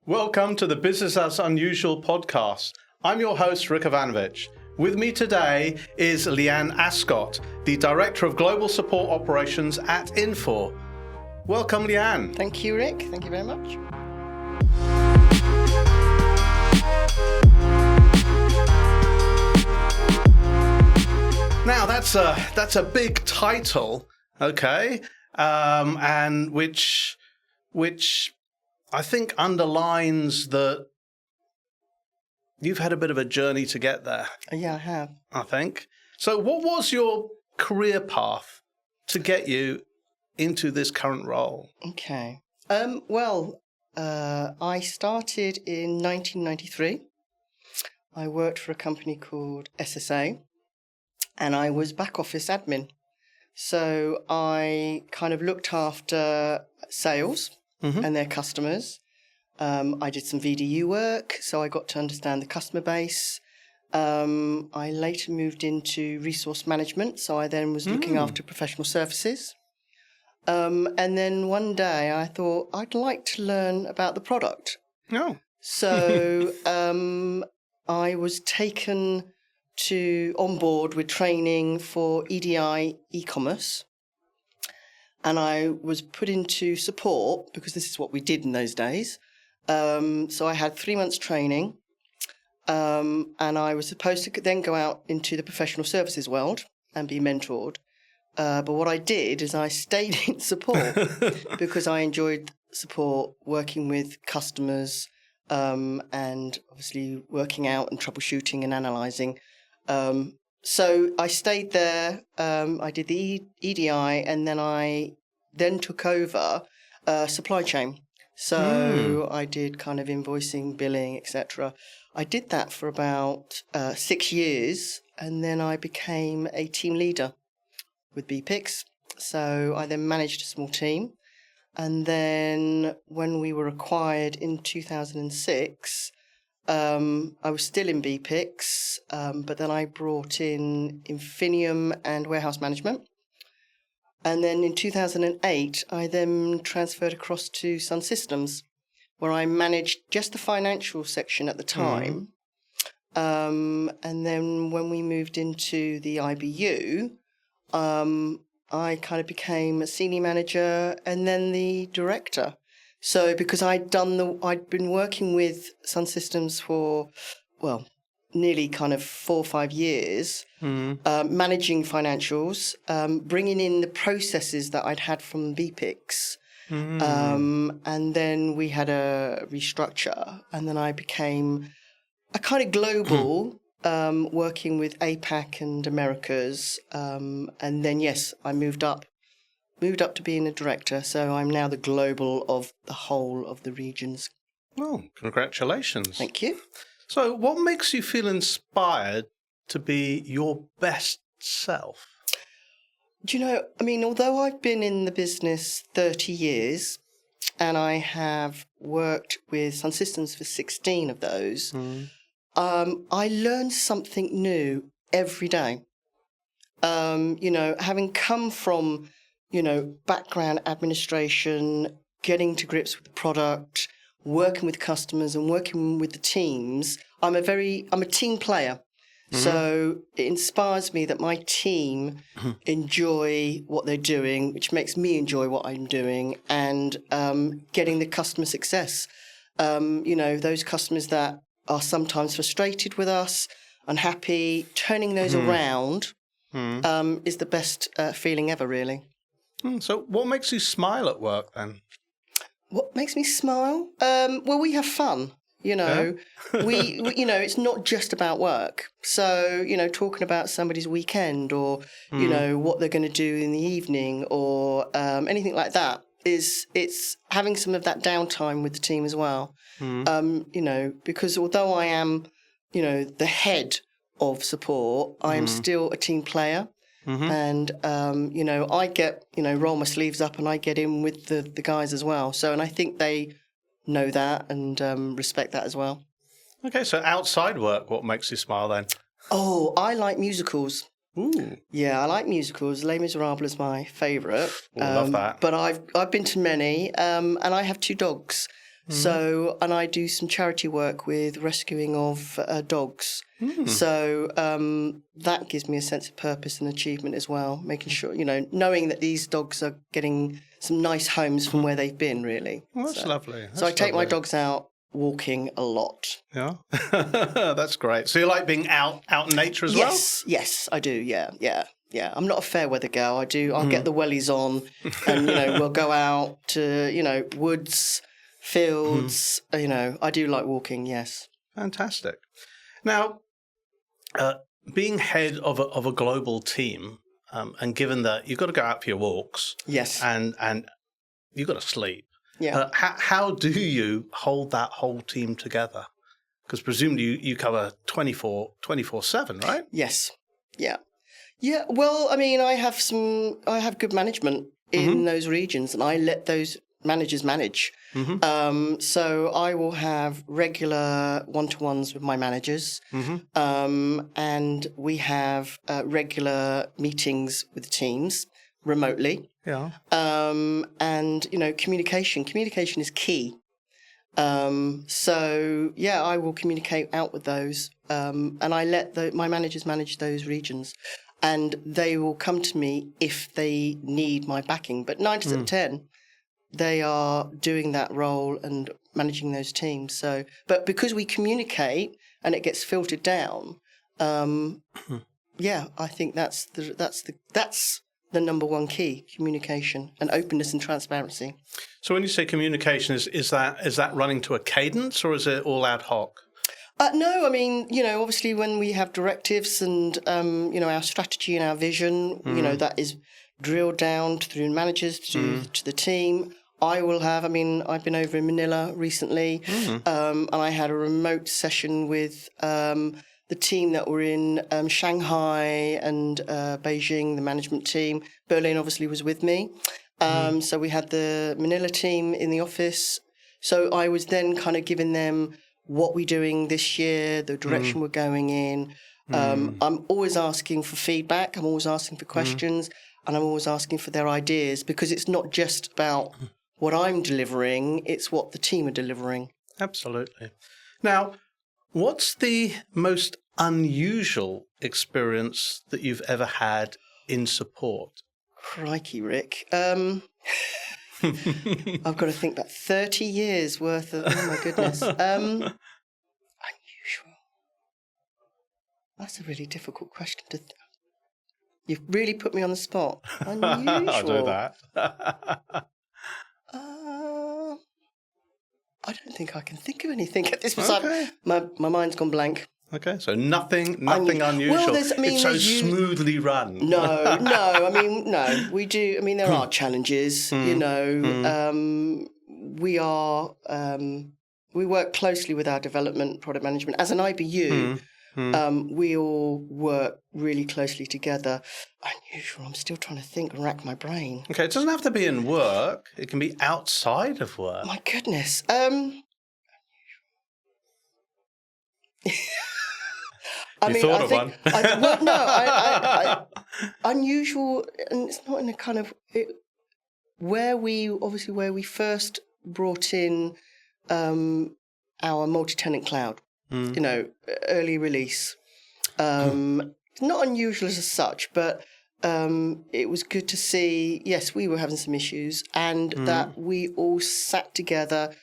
Welcome to the Business as Unusual podcast. I'm your host, Rick Yvanovich. With me today is Lianne Ascott, the Director of Global Support Operations at Infor. Welcome, Lianne. Thank you, Rick. Thank you very much. Now, that's a big title, okay, and which I think underlines that you've had a bit of a journey to get there. Yeah, I have. I think. So what was your career path to get you into this current role? Okay. I started in 1993. I worked for a company called SSA, and I was back office admin. So I kind of looked after sales and their customers. I did some VDU work, so I got to understand the customer base. I later moved into resource management, so I then was looking after professional services. And then one day I thought I'd like to learn about the product. Oh. So I was taken on board with training for EDI e-commerce. And I was put into support because this is what we did in those days. So I had 3 months training, and I was supposed to then go out into the professional services world and be mentored. But what I did is I stayed in support because I enjoyed support, working with customers, and obviously working out and troubleshooting and analysing. So I stayed there. I did the EDI, and then I took over supply chain. So I did kind of invoicing, billing, etc. I did that for about 6 years, and then I became a team leader with BPIX. So I then managed a small team. And then when we were acquired in 2006, I was still in BPIX, but then I brought in Infinium and warehouse management. And then in 2008, I then transferred across to Sun Systems, where I managed just the financial section at the time. And then when we moved into the IBU, I kind of became a senior manager and then the director. So because I'd been working with Sun Systems for, nearly kind of 4 or 5 years, managing financials, bringing in the processes that I'd had from BPIX. And then we had a restructure, and then I became a kind of global, working with APAC and Americas. And then, yes, I moved up to being a director. So I'm now the global of the whole of the regions. Oh, congratulations. Thank you. So what makes you feel inspired to be your best self? Do you know, although I've been in the business 30 years and I have worked with Sun Systems for 16 of those, I learn something new every day. Having come from, background administration, getting to grips with the product, working with customers and working with the teams, I'm a team player. So it inspires me that my team enjoy what they're doing, which makes me enjoy what I'm doing, and getting the customer success. Those customers that are sometimes frustrated with us, unhappy, turning those around is the best feeling ever, really. So what makes you smile at work then? What makes me smile? We have fun. We it's not just about work. So, talking about somebody's weekend or, what they're going to do in the evening or anything like that it's having some of that downtime with the team as well. Because although I am, the head of support, I am still a team player. And, I get, roll my sleeves up and I get in with the guys as well. So, and I think they know that and respect that as well. Okay, so outside work, what makes you smile then? Oh, I like musicals. Ooh. Yeah, I like musicals. Les Miserables is my favourite. Love that. But I've been to many, and I have 2 dogs. So, and I do some charity work with rescuing of dogs. So that gives me a sense of purpose and achievement as well, making sure, knowing that these dogs are getting some nice homes from where they've been, really. Well, that's lovely. So I take my dogs out walking a lot. Yeah, that's great. So you like being out in nature as well? Yes, I do. Yeah. I'm not a fair weather girl. I'll get the wellies on, and we'll go out to woods, fields. I do like walking. Yes. Fantastic. Now, being head of a global team, and given that you've got to go out for your walks, yes, and you've got to sleep. Yeah. How do you hold that whole team together? Because presumably you cover 24/7, right? Yes. Yeah. Yeah. Well, I mean, I have good management in those regions, and I let those managers manage. So I will have regular one-to-ones with my managers, and we have regular meetings with the teams remotely. Yeah. And communication is key. So yeah, I will communicate out with those, and I let my managers manage those regions, and they will come to me if they need my backing. But 9 out of 10, they are doing that role and managing those teams. So, but because we communicate and it gets filtered down, yeah, I think that's the number one key: communication and openness and transparency. So when you say communication, is that running to a cadence, or is it all ad hoc? No, I mean, obviously when we have directives and, our strategy and our vision, that is drilled down through managers to the team. I've been over in Manila recently, and I had a remote session with the team that were in Shanghai and Beijing, the management team. Berlin obviously was with me. So we had the Manila team in the office. So I was then kind of giving them what we're doing this year, the direction we're going in. I'm always asking for feedback. I'm always asking for questions, and I'm always asking for their ideas, because it's not just about what I'm delivering, it's what the team are delivering. Absolutely. Now, what's the most unusual experience that you've ever had in support? Crikey, Rick. I've got to think about 30 years worth of, oh my goodness. Unusual. That's a really difficult question to You've really put me on the spot. Unusual. I'll do that. I don't think I can think of anything at this point. Okay. My mind's gone blank. Okay, so nothing unusual. Well, it's so smoothly run. No. We do. I mean, there are challenges. We work closely with our development product management as an IBU. We all work really closely together. Unusual. I'm still trying to think and rack my brain. Okay, it doesn't have to be in work. It can be outside of work. My goodness. Unusual, and it's not in a kind of where we first brought in our multi-tenant cloud, early release. Not unusual as such, but it was good to see. Yes, we were having some issues, and that we all sat together,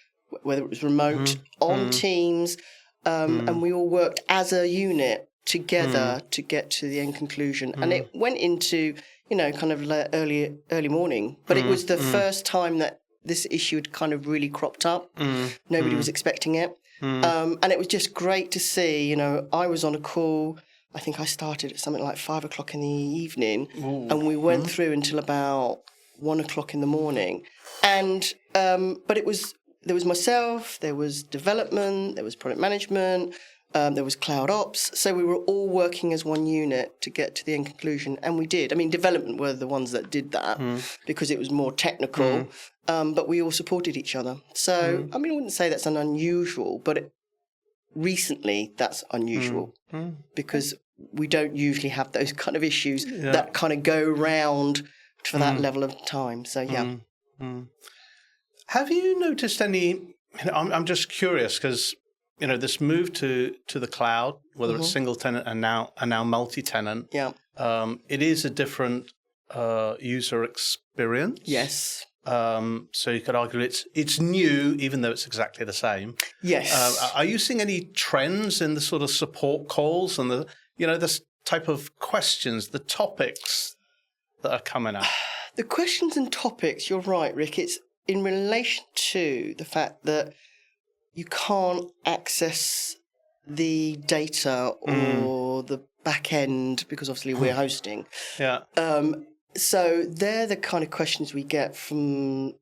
whether it was remote, on Teams, and we all worked as a unit together to get to the end conclusion. And it went into, kind of early morning, but it was the first time that this issue had kind of really cropped up. Nobody was expecting it. And it was just great to see, I was on a call. I think I started at something like 5 o'clock in the evening, and we went through until about 1 o'clock in the morning. And, but there was myself, there was development, there was product management, there was cloud ops. So we were all working as one unit to get to the end conclusion. And we did. I mean, development were the ones that did that because it was more technical, but we all supported each other. So, I mean, I wouldn't say that's an unusual, but recently that's unusual because we don't usually have those kind of issues that kind of go round for that level of time. So, yeah. Have you noticed any I'm just curious because this move to the cloud, whether it's single tenant and now multi-tenant, it is a different user experience. Yes. So you could argue it's new, even though it's exactly the same. Yes. Are you seeing any trends in the sort of support calls and the this type of questions, the topics that are coming up? The questions and topics, you're right, Rick. It's in relation to the fact that you can't access the data or the back end because obviously we're hosting. Yeah. So they're the kind of questions we get from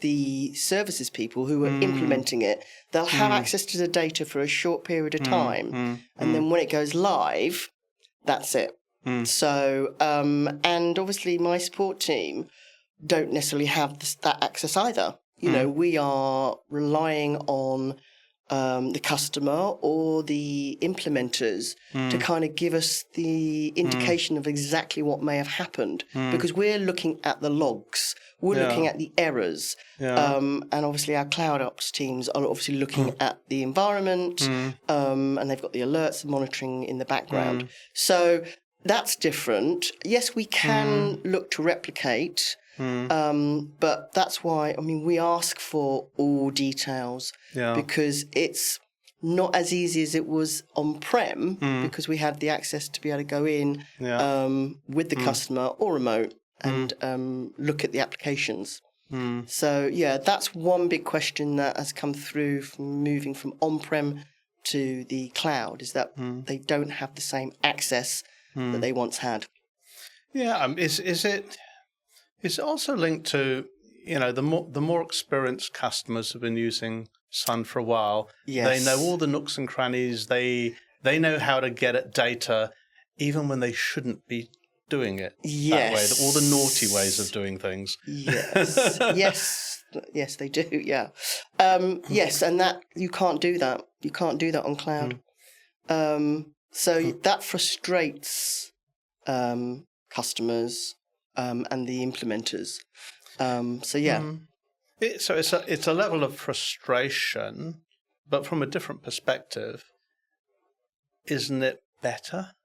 the services people who are implementing it. They'll have access to the data for a short period of time, and then when it goes live, that's it. So, and obviously my support team don't necessarily have that access either. We are relying on the customer or the implementers to kind of give us the indication of exactly what may have happened, because we're looking at the logs, we're looking at the errors, and obviously our cloud ops teams are obviously looking at the environment, and they've got the alerts and monitoring in the background. So that's different. Yes, we can look to replicate. But that's why, we ask for all details because it's not as easy as it was on-prem because we had the access to be able to go in with the customer or remote and look at the applications. So, that's one big question that has come through from moving from on-prem to the cloud, is that they don't have the same access that they once had. Yeah, is it also linked to, the more experienced customers have been using Sun for a while. Yes. They know all the nooks and crannies. They know how to get at data, even when they shouldn't be doing it that way. All the naughty ways of doing things. Yes. Yes, they do. Yeah. Yes, and that you can't do that. You can't do that on cloud. So that frustrates customers. And the implementers. It's a level of frustration, but from a different perspective, isn't it better?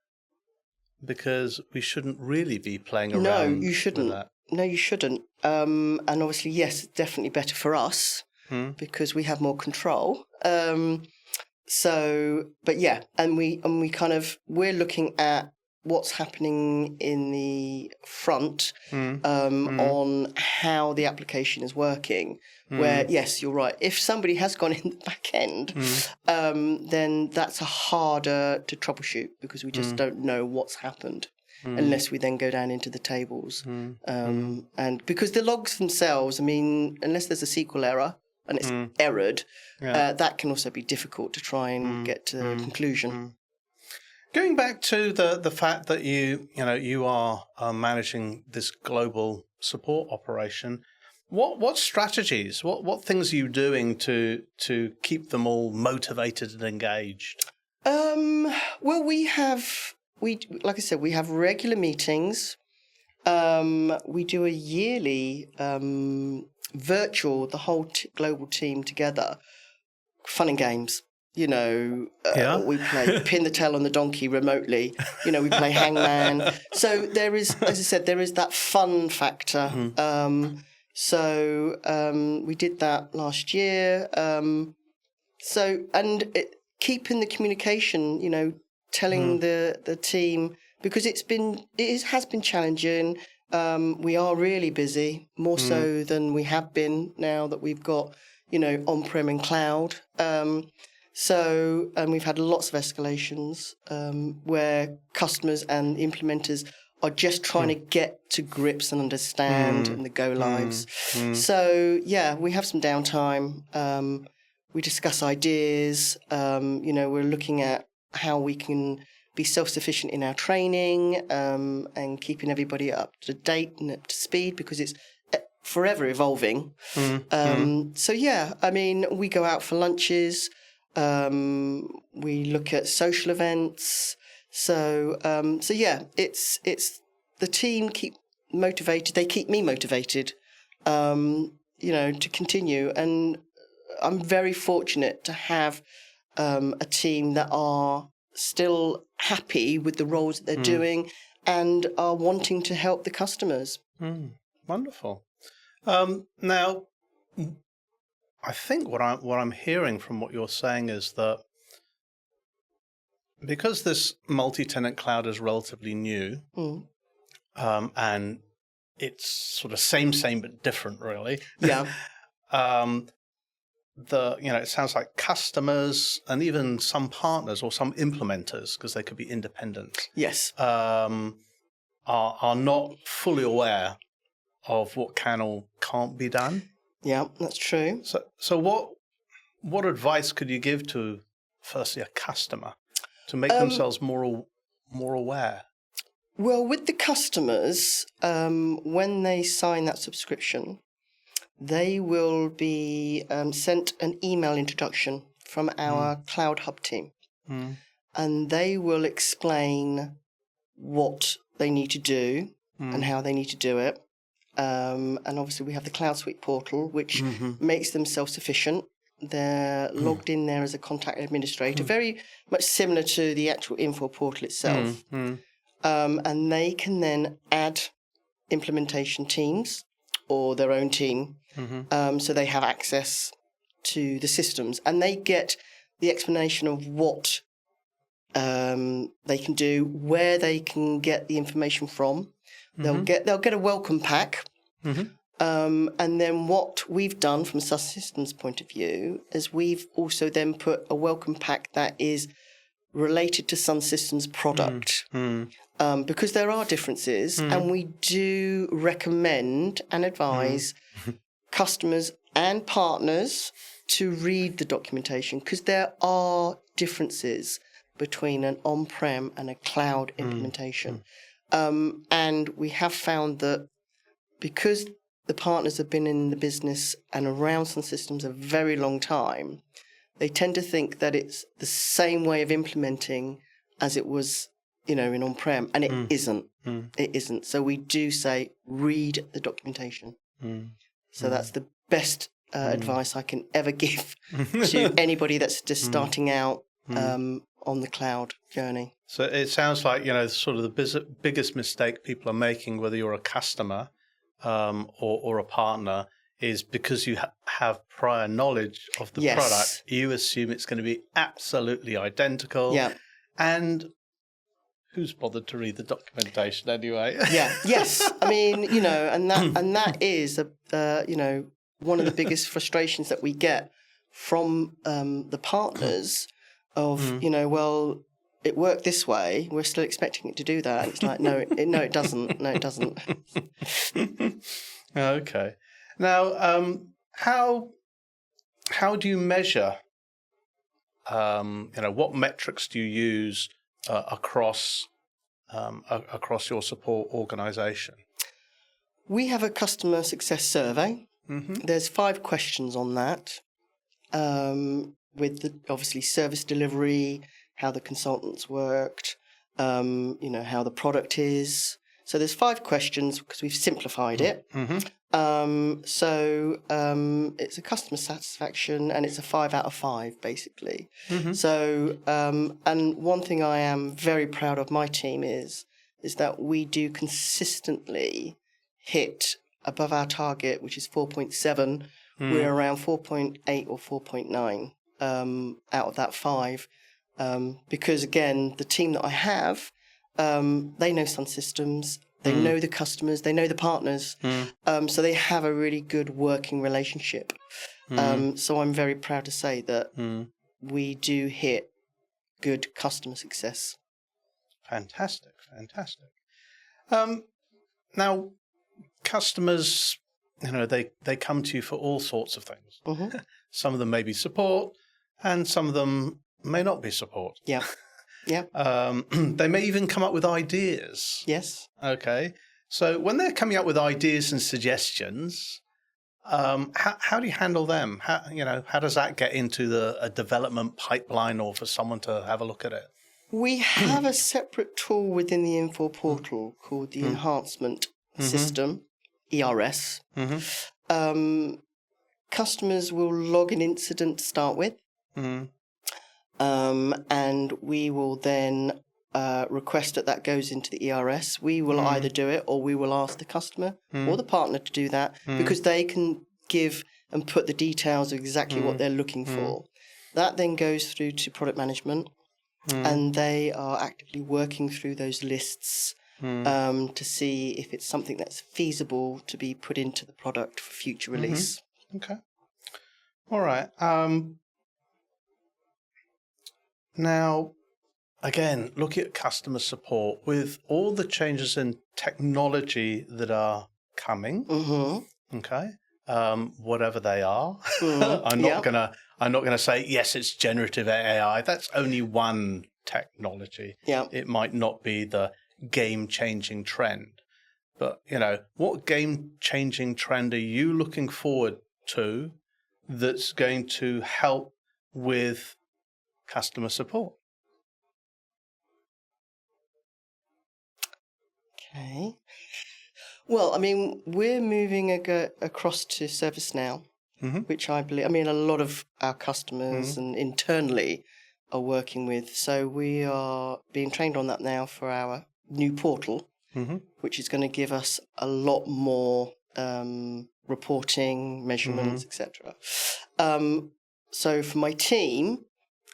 Because we shouldn't really be playing around. No, you shouldn't. With that. No, you shouldn't. And obviously, yes, it's definitely better for us because we have more control. But yeah, and we we're looking at what's happening in the front on how the application is working, where, yes, you're right. If somebody has gone in the back end, then that's harder to troubleshoot because we just don't know what's happened unless we then go down into the tables. And because the logs themselves, unless there's a SQL error and it's errored, that can also be difficult to try and get to the conclusion. Going back to the fact that you are managing this global support operation, what strategies, what things are you doing to keep them all motivated and engaged? Well, like I said, we have regular meetings. We do a yearly virtual, the whole global team together, fun and games. We play pin the tail on the donkey remotely. We play hangman. So there is, as I said, there is that fun factor. We did that last year. Keeping the communication, telling the team, because it has been challenging. We are really busy, more so than we have been now that we've got, on-prem and cloud. And we've had lots of escalations where customers and implementers are just trying to get to grips and understand and the go lives. So, we have some downtime. We discuss ideas. We're looking at how we can be self-sufficient in our training and keeping everybody up to date and up to speed because it's forever evolving. We go out for lunches. We look at social events. It's the team keep motivated. They keep me motivated, to continue. And I'm very fortunate to have a team that are still happy with the roles that they're doing and are wanting to help the customers. Wonderful. Now, I think what I'm hearing from what you're saying is that because this multi-tenant cloud is relatively new, and it's sort of same but different, really. Yeah. It sounds like customers and even some partners or some implementers, because they could be independent. Yes. Are not fully aware of what can or can't be done. Yeah, that's true. So what advice could you give to, firstly, a customer to make themselves more aware? Well, with the customers, when they sign that subscription, they will be sent an email introduction from our Cloud Hub team. And they will explain what they need to do and how they need to do it. And obviously we have the Cloud Suite portal, which makes them self-sufficient. They're logged in there as a contact administrator, very much similar to the actual info portal itself. And they can then add implementation teams or their own team. So they have access to the systems and they get the explanation of what they can do, where they can get the information from. They'll get a welcome pack. And then what we've done from a systems point of view is we've also then put a welcome pack that is related to Sun Systems product. Because there are differences and we do recommend and advise customers and partners to read the documentation because there are differences between an on-prem and a cloud implementation. And we have found that because the partners have been in the business and around Sun Systems a very long time, they tend to think that it's the same way of implementing as it was, in on-prem, and it isn't. It isn't. So we do say, read the documentation. So that's the best advice I can ever give to anybody that's just starting out on the cloud journey. So it sounds like, sort of the biggest mistake people are making, whether you're a customer or a partner, is because you have prior knowledge of the product, you assume it's going to be absolutely identical. Yeah. And who's bothered to read the documentation anyway? Yeah. Yes. I mean, and that is one of the biggest frustrations that we get from the partners of, well, it worked this way. We're still expecting it to do that. And it's like, no, it doesn't. No, it doesn't. Okay. Now, how do you measure? What metrics do you use across your support organisation? We have a customer success survey. There's 5 questions on that, with obviously service delivery, how the consultants worked, how the product is. So there's 5 questions because we've simplified it. So it's a customer satisfaction and it's a 5 out of 5 basically. So and one thing I am very proud of my team is that we do consistently hit above our target, which is 4.7. We're around 4.8 or 4.9 out of that 5. Because again, the team that I have, they know Sun Systems, they know the customers, they know the partners, so they have a really good working relationship. So I'm very proud to say that we do hit good customer success. Fantastic. Now, customers, they come to you for all sorts of things. Some of them may be support, and some of them may not be support. Yeah. They may even come up with ideas. Yes. Okay. So when they're coming up with ideas and suggestions, how do you handle them? How does that get into a development pipeline or for someone to have a look at it? We have a separate tool within the info portal called the Enhancement System, ERS. customers will log an incident to start with. Mm. And we will then request that goes into the ERS. We will either do it, or we will ask the customer or the partner to do that, because they can give and put the details of exactly what they're looking for. That then goes through to product management, and they are actively working through those lists to see if it's something that's feasible to be put into the product for future release. Okay. All right. Now, again, look at customer support. With all the changes in technology that are coming, okay, whatever they are, I'm not gonna say yes, it's generative AI. That's only one technology. Yeah. It might not be the game-changing trend, but what game-changing trend are you looking forward to that's going to help with customer support? Okay. Well, I mean, we're moving across to ServiceNow, which I believe, a lot of our customers and internally are working with. So we are being trained on that now for our new portal, which is going to give us a lot more reporting, measurements, etc. So for my team,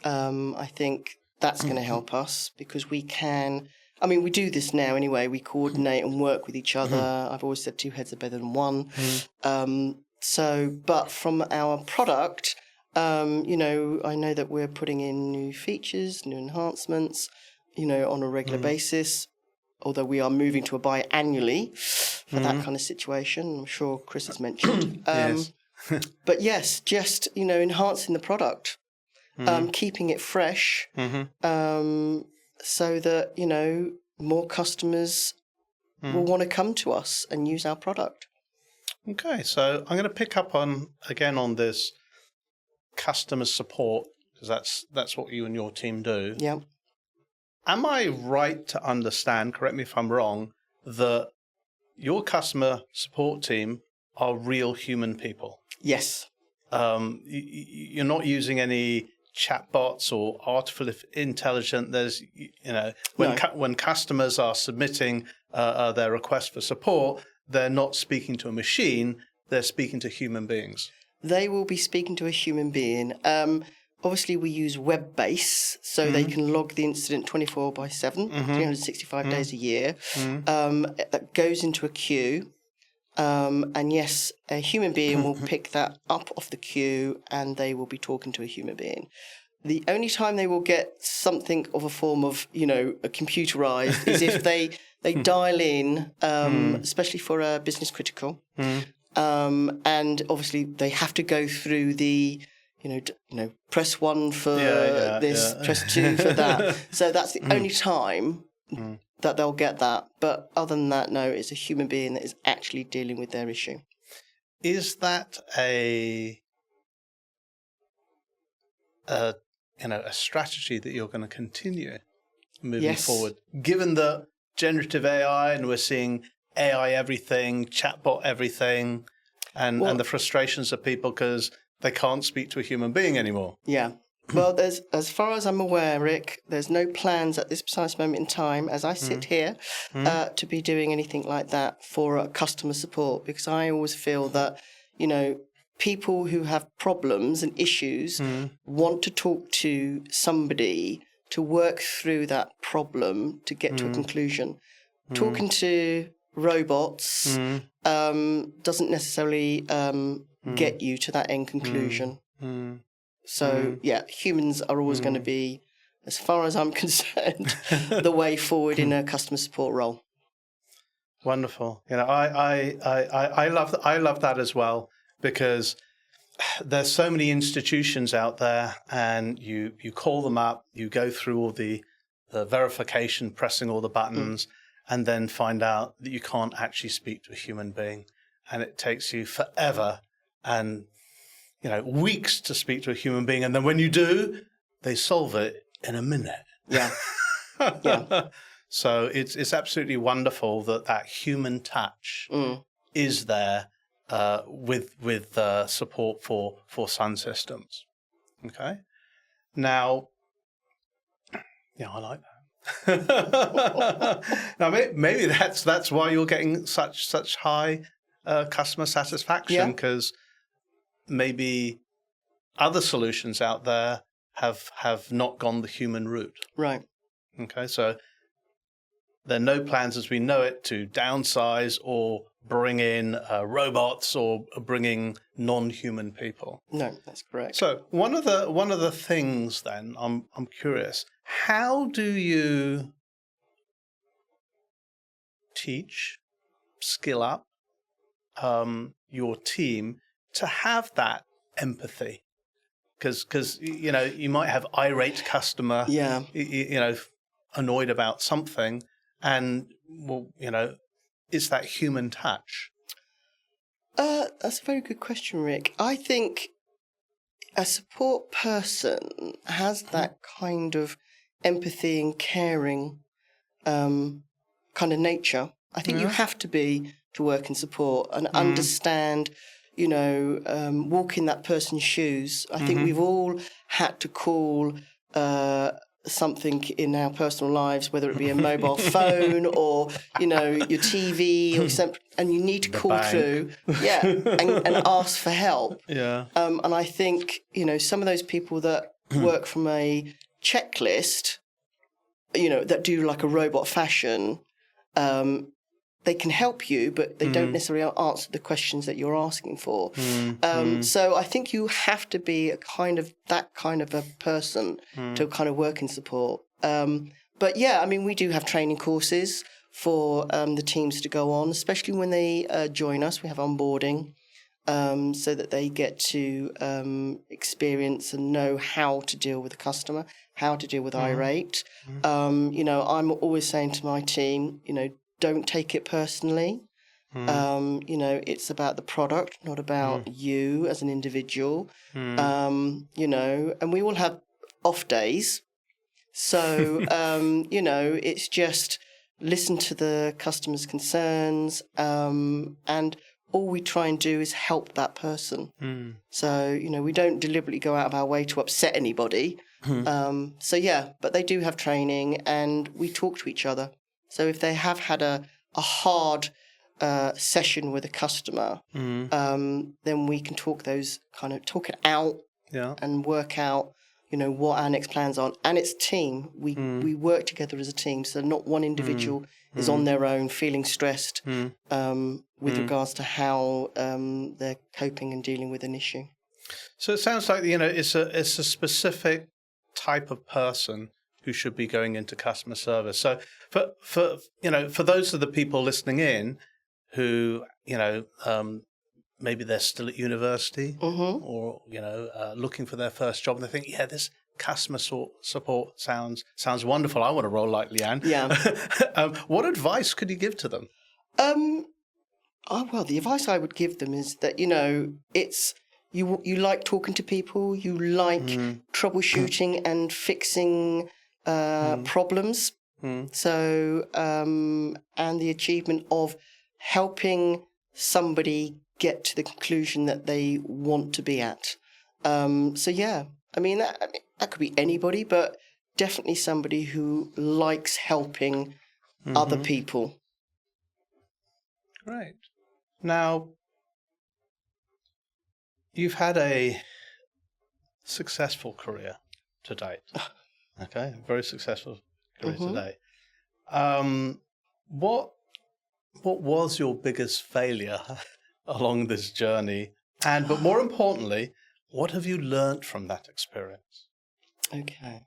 I think that's going to help us, because we can... we do this now anyway. We coordinate and work with each other. I've always said 2 heads are better than one. But from our product, I know that we're putting in new features, new enhancements, on a regular basis, although we are moving to a biannually for that kind of situation. I'm sure Chris has mentioned. Yes. But yes, just, enhancing the product, keeping it fresh, so that, more customers will want to come to us and use our product. Okay, so I'm going to pick up on this customer support, because that's what you and your team do. Yeah. Am I right to understand, correct me if I'm wrong, that your customer support team are real human people? Yes. You're not using any chatbots or artificial intelligence. There's, when customers are submitting their request for support, they're not speaking to a machine, they're speaking to human beings. They will be speaking to a human being. Obviously, we use web-based, so they can log the incident 24/7, 365 days a year. That goes into a queue. And yes, a human being will pick that up off the queue, and they will be talking to a human being. The only time they will get something of a form of, a computerized is if they dial in, especially for a business critical. And obviously they have to go through the, press 1 for this, press 2 for that. So that's the only time that they'll get that. But other than that, no, it's a human being that is actually dealing with their issue. Is that a strategy that you're going to continue moving forward? Given the generative AI, and we're seeing AI everything, chatbot everything, and the frustrations of people because they can't speak to a human being anymore. Yeah. Well, as far as I'm aware, Rick, there's no plans at this precise moment in time, as I sit here, to be doing anything like that for customer support, because I always feel that, people who have problems and issues want to talk to somebody to work through that problem to get to a conclusion. Talking to robots doesn't necessarily get you to that end conclusion. So, humans are always going to be, as far as I'm concerned, the way forward in a customer support role. Wonderful. I love that as well, because there's so many institutions out there, and you call them up, you go through all the verification, pressing all the buttons, and then find out that you can't actually speak to a human being, and it takes you forever and weeks to speak to a human being, and then when you do, they solve it in a minute. Yeah. Yeah. So it's absolutely wonderful that human touch is there, with support for Sun Systems. Okay, now, yeah, I like that. Now, maybe that's why you're getting such high customer satisfaction, because maybe other solutions out there have not gone the human route. Right. Okay, so there are no plans as we know it to downsize or bring in robots or bringing non-human people. No, that's correct. So one of the things then, I'm curious, how do you teach, skill up your team to have that empathy? Because you might have irate customer, annoyed about something, and is that human touch? That's a very good question, Rick. I think a support person has that kind of empathy and caring kind of nature. I think you have to be to work in support and understand, walk in that person's shoes. I think we've all had to call something in our personal lives, whether it be a mobile phone or, your TV or something, and you need to call through, and ask for help. Yeah. And I think, some of those people that work from a checklist, that do like a robot fashion, they can help you, but they don't necessarily answer the questions that you're asking for. So I think you have to be that kind of a person to kind of work in support. But yeah, I mean, we do have training courses for the teams to go on, especially when they join us. We have onboarding so that they get to experience and know how to deal with a customer, how to deal with irate. I'm always saying to my team, don't take it personally. It's about the product, not about you as an individual. And we all have off days. So, it's just listen to the customer's concerns. And all we try and do is help that person. So, we don't deliberately go out of our way to upset anybody. But they do have training and we talk to each other. So if they have had a hard session with a customer, then we can talk it out and work out, what our next plans are. And it's a team. We work together as a team. So not one individual is on their own feeling stressed with regards to how they're coping and dealing with an issue. So it sounds like, it's a specific type of person who should be going into customer service. So for those of the people listening in who, maybe they're still at university or, looking for their first job, and they think, this customer support sounds wonderful. I want to roll like Lianne. Yeah. What advice could you give to them? Well, the advice I would give them is that, it's you like talking to people, you like troubleshooting and fixing problems. So, and the achievement of helping somebody get to the conclusion that they want to be at. I mean, that could be anybody, but definitely somebody who likes helping other people. Great. Now, you've had a successful career to date. Okay, very successful career today. What was your biggest failure along this journey? But more importantly, what have you learnt from that experience? Okay.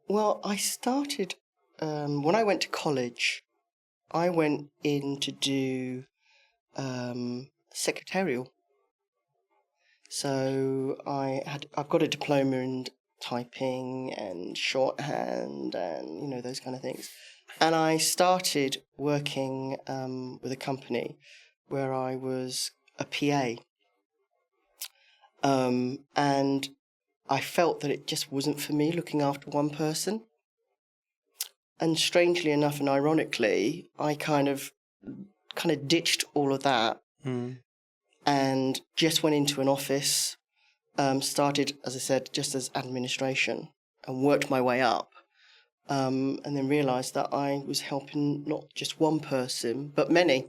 Well, I started, when I went to college, I went in to do secretarial. So I've got a diploma in typing and shorthand and, those kind of things. And I started working with a company where I was a PA. And I felt that it just wasn't for me looking after one person. And strangely enough and ironically, I kind of ditched all of that and just went into an office, started, as I said, just as administration and worked my way up. And then realised that I was helping not just one person, but many.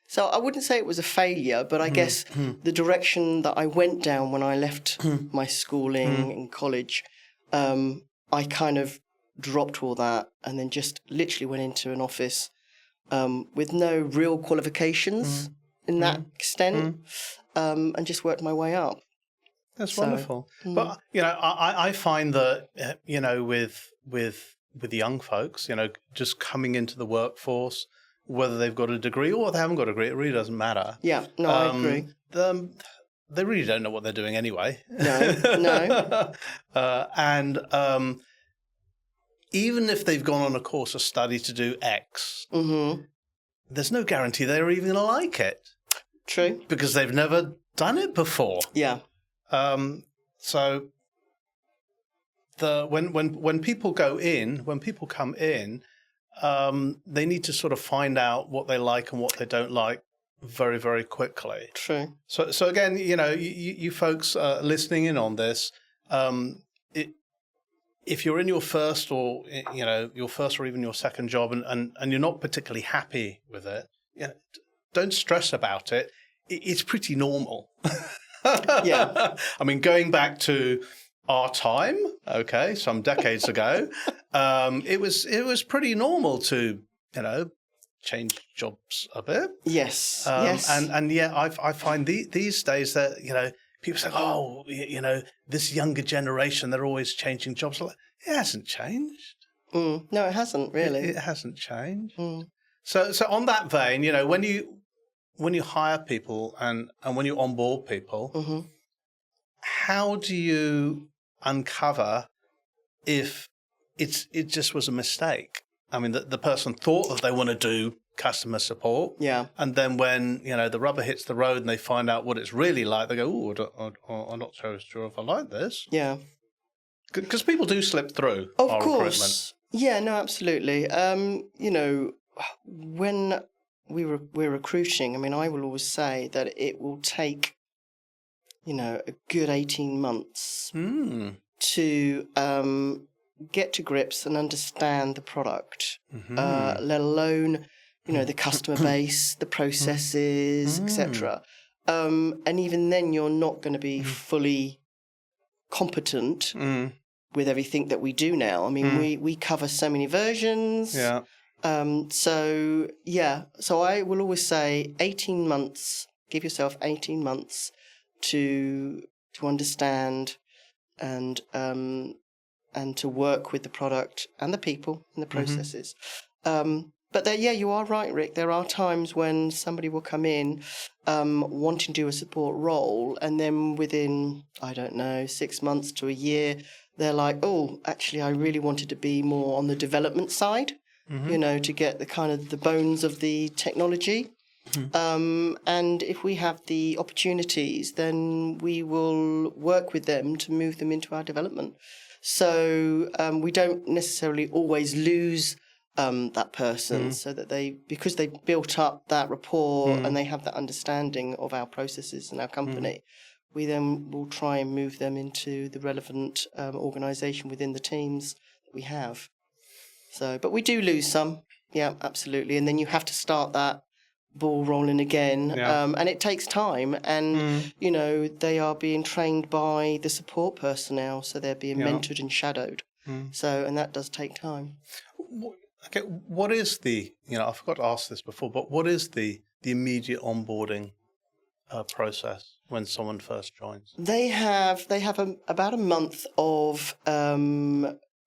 So I wouldn't say it was a failure, but I guess the direction that I went down when I left my schooling in college, I kind of dropped all that and then just literally went into an office with no real qualifications in that extent, and just worked my way up. That's wonderful. But, I find that, with young folks, just coming into the workforce, whether they've got a degree or they haven't got a degree, it really doesn't matter. Yeah, no, I agree. They really don't know what they're doing anyway. No. And even if they've gone on a course of study to do X, there's no guarantee they're even going to like it. True. Because they've never done it before. Yeah. So when people come in, they need to sort of find out what they like and what they don't like very, very quickly. True. So again, you folks listening in on this, if you're in your first or even your second job and you're not particularly happy with it, don't stress about it. It's pretty normal. Yeah. I mean, going back to our time, some decades ago, it was pretty normal to, change jobs a bit. Yes. And yeah, I find these days that, people say, oh, this younger generation, they're always changing jobs. It hasn't changed. No, it hasn't really. It hasn't changed. So on that vein, when you hire people and when you onboard people, how do you uncover if it just was a mistake? I mean, the person thought that they want to do customer support. Yeah. And then when, the rubber hits the road and they find out what it's really like, they go, oh, I'm not so sure if I like this. Yeah. Because people do slip through of our course. recruitment. Yeah, no, absolutely. When we're recruiting, I mean, I will always say that it will take, a good 18 months to get to grips and understand the product, let alone, the customer base, the processes, etc. And even then, you're not going to be fully competent with everything that we do now. I mean, we cover so many versions. Yeah. So I will always say 18 months, give yourself 18 months to understand and to work with the product and the people and the processes. But you are right, Rick. There are times when somebody will come in wanting to do a support role, and then within, 6 months to a year, they're like, oh, actually, I really wanted to be more on the development side, to get the kind of the bones of the technology. And if we have the opportunities, then we will work with them to move them into our development. So we don't necessarily always lose that person, so that because they built up that rapport and they have that understanding of our processes and our company, we then will try and move them into the relevant organisation within the teams that we have. So, but we do lose some, yeah, absolutely. And then you have to start that ball rolling again, and it takes time. And they are being trained by the support personnel, so they're being mentored and shadowed. So, and that does take time. Okay, what is the, I forgot to ask this before, but what is the immediate onboarding process when someone first joins? They have about a month of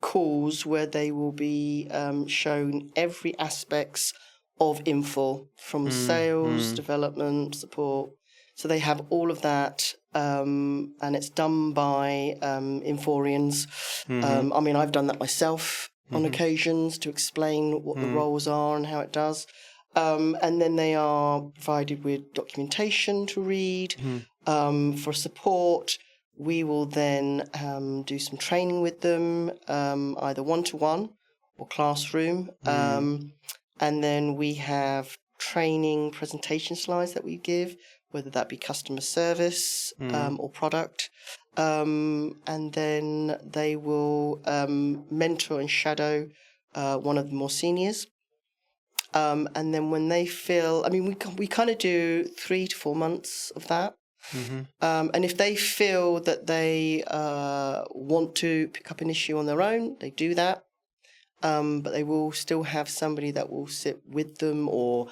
calls where they will be shown every aspects of Infor, from sales, development, support. So they have all of that, and it's done by Inforians. I mean, I've done that myself on occasions to explain what the roles are and how it does. And then they are provided with documentation to read. For support, we will then do some training with them, either one-to-one or classroom. And then we have training presentation slides that we give whether that be customer service or product. And then they will mentor and shadow one of the more seniors. And then when they feel, we kind of do 3 to 4 months of that. And if they feel that they want to pick up an issue on their own, they do that. But they will still have somebody that will sit with them or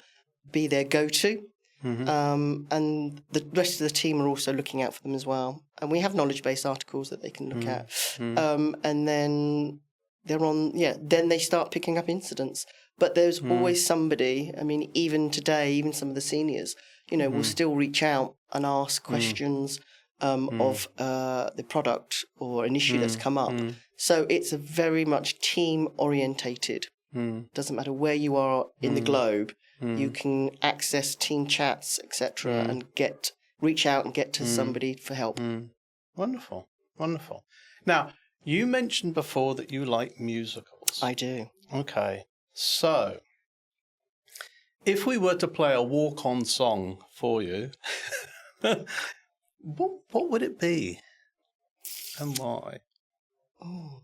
be their go-to. And the rest of the team are also looking out for them as well. And we have knowledge-based articles that they can look at. And then they're on, then they start picking up incidents. But there's always somebody, even today, even some of the seniors, will still reach out and ask questions of the product or an issue that's come up. So it's a very much team-orientated. Doesn't matter where you are in the globe, you can access team chats, etc., and reach out and get to somebody for help. Wonderful, wonderful. Now, you mentioned before that you like musicals. I do. Okay, so if we were to play a walk-on song for you, what would it be, and why? Oh,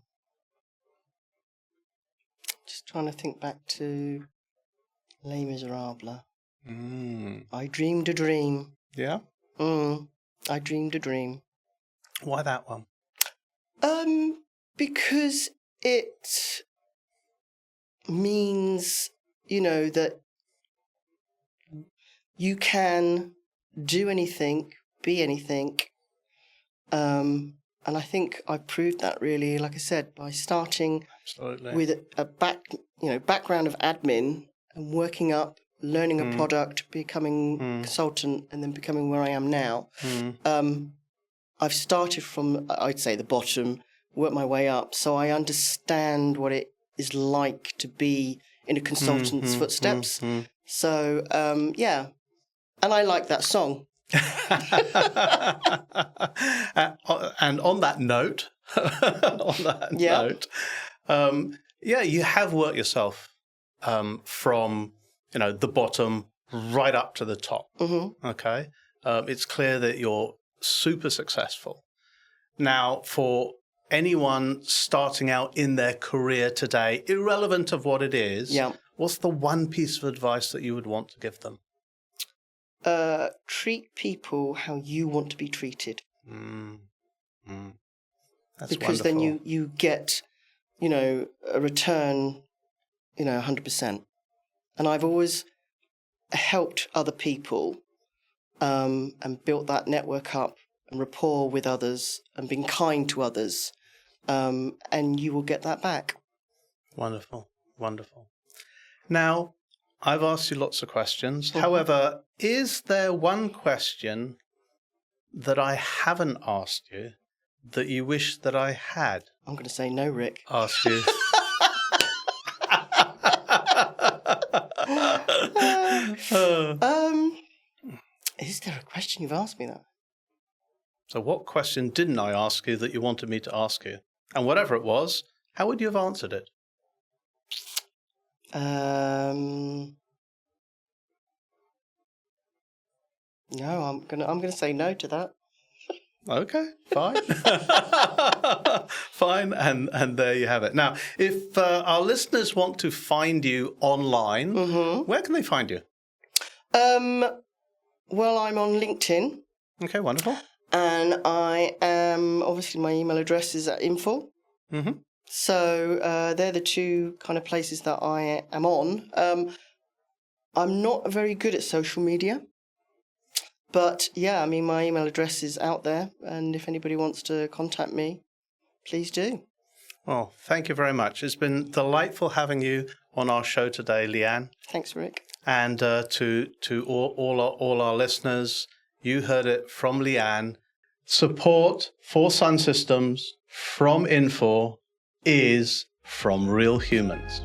just trying to think back to Les Miserables. I dreamed a dream. Yeah? I dreamed a dream. Why that one? Because it means, that you can do anything, be anything. And I think I proved that really, like I said, by starting with a background of admin and working up, learning a product, becoming consultant, and then becoming where I am now. I've started from, I'd say, the bottom, worked my way up, so I understand what it is like to be in a consultant's footsteps. So, and I like that song. And on that note, you have worked yourself from the bottom right up to the top. Okay, it's clear that you're super successful. Now, for anyone starting out in their career today, irrelevant of what it is, what's the one piece of advice that you would want to give them? Treat people how you want to be treated. That's because wonderful. then you get, a return, 100%. And I've always helped other people and built that network up and rapport with others and been kind to others. And you will get that back. Wonderful, wonderful. Now, I've asked you lots of questions. However, is there one question that I haven't asked you that you wish that I had? I'm going to say no, Rick. Asked you. Is there a question you've asked me that? So what question didn't I ask you that you wanted me to ask you? And whatever it was, how would you have answered it? No, I'm gonna say no to that. Okay, fine. Fine, and there you have it. Now, if our listeners want to find you online, where can they find you? Well, I'm on LinkedIn. Okay, wonderful. And I am, obviously my email address is at info. So they're the two kind of places that I am on. I'm not very good at social media. But yeah, my email address is out there. And if anybody wants to contact me, please do. Well, thank you very much. It's been delightful having you on our show today, Lianne. Thanks, Rick. And to all our listeners, you heard it from Lianne. Support for Sun Systems from Infor is from real humans.